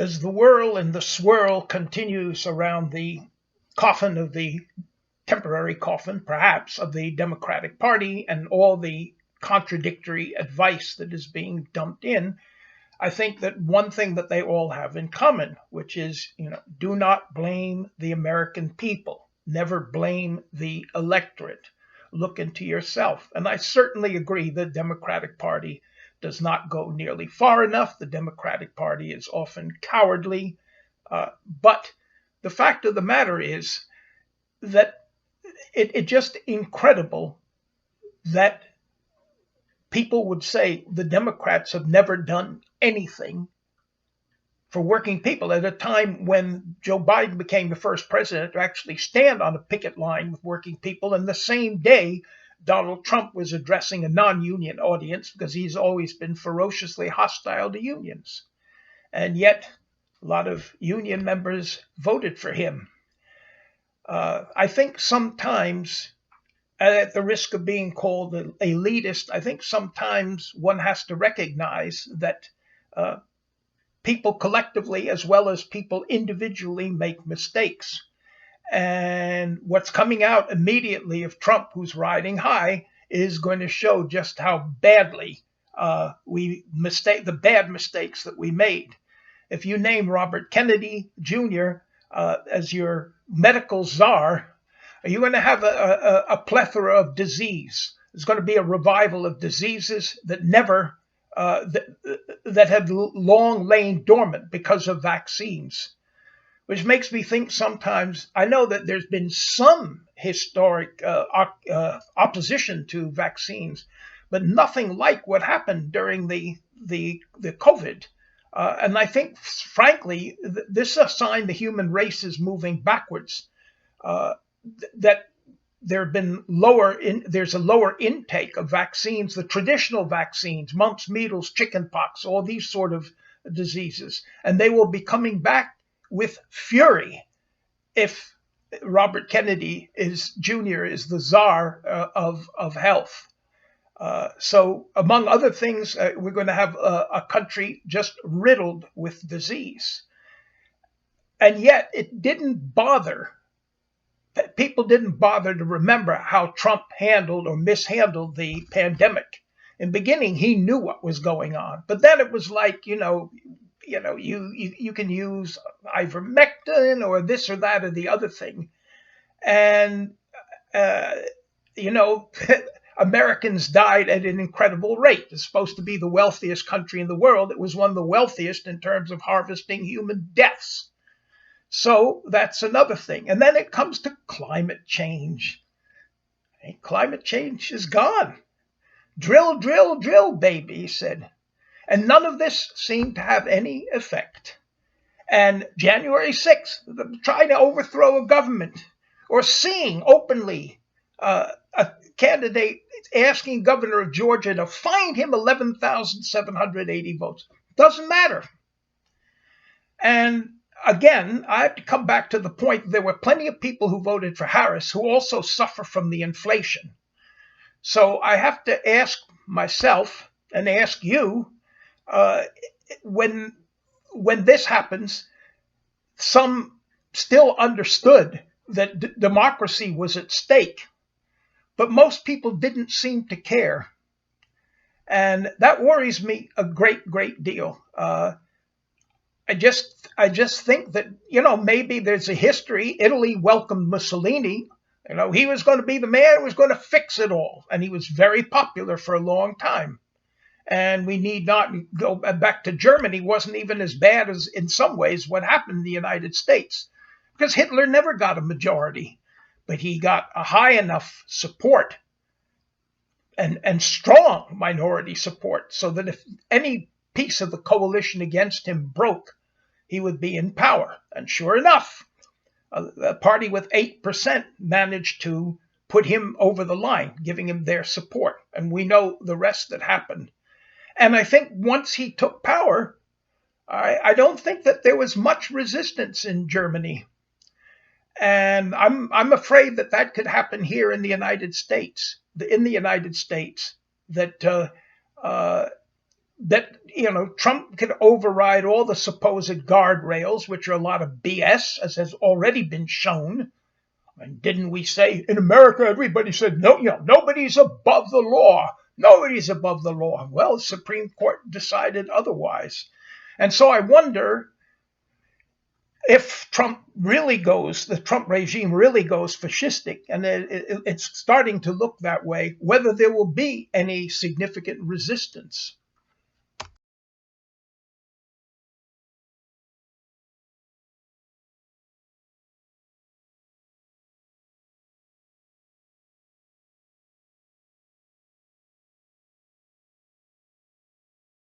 As the whirl and the swirl continues around the coffin of the temporary coffin, perhaps, of the Democratic Party and all the contradictory advice that is being dumped in, I think that one thing that they all have in common, which is, do not blame the American people. Never blame the electorate. Look into yourself. And I certainly agree the Democratic Party does not go nearly far enough. The Democratic Party is often cowardly. But the fact of the matter is that it's just incredible that people would say the Democrats have never done anything for working people at a time when Joe Biden became the first president to actually stand on a picket line with working people. And the same day, Donald Trump was addressing a non-union audience because he's always been ferociously hostile to unions. And yet, a lot of union members voted for him. I think sometimes, at the risk of being called elitist, I think sometimes one has to recognize that people collectively as well as people individually make mistakes. And what's coming out immediately of Trump, who's riding high, is going to show just how badly the bad mistakes that we made. If you name Robert Kennedy Jr. As your medical czar, are you going to have a plethora of disease? There's going to be a revival of diseases that never that had long lain dormant because of vaccines, which makes me think sometimes. I know that there's been some historic opposition to vaccines, but nothing like what happened during the COVID. And I think, frankly, this is a sign the human race is moving backwards. That there's a lower intake of vaccines, the traditional vaccines, mumps, measles, chickenpox, all these sort of diseases, and they will be back with fury if Robert Kennedy Jr. is the czar of health. So, among other things, we're going to have a country just riddled with disease. And yet it didn't bother. People didn't bother to remember how Trump handled or mishandled the pandemic. In the beginning, he knew what was going on, but then it was like, you can use ivermectin or this or that or the other thing, and Americans died at an incredible rate. It's supposed to be the wealthiest country in the world. It was one of the wealthiest in terms of harvesting human deaths. So that's another thing. And then it comes to climate change. And climate change is gone. Drill, drill, drill, baby, he said. And none of this seemed to have any effect. And January 6th, trying to overthrow a government, or seeing openly a candidate asking governor of Georgia to find him 11,780 votes. Doesn't matter. And again, I have to come back to the point that there were plenty of people who voted for Harris who also suffer from the inflation. So I have to ask myself and ask you, when this happens, some still understood that democracy was at stake, but most people didn't seem to care. And that worries me a great, great deal. I just think that, maybe there's a history. Italy welcomed Mussolini. He was going to be the man who was going to fix it all. And he was very popular for a long time. And we need not go back to Germany. Wasn't even as bad as, in some ways, what happened in the United States. Because Hitler never got a majority. But he got a high enough support and strong minority support so that if any piece of the coalition against him broke, he would be in power. And sure enough, a party with 8% managed to put him over the line, giving him their support. And we know the rest that happened. And I think once he took power, I don't think that there was much resistance in Germany. And I'm afraid that could happen here in the United States. That that Trump could override all the supposed guardrails, which are a lot of BS, as has already been shown. And didn't we say in America everybody said no, nobody's above the law. Nobody's above the law. Well, the Supreme Court decided otherwise. And so I wonder if the Trump regime really goes fascistic, and it's starting to look that way, whether there will be any significant resistance.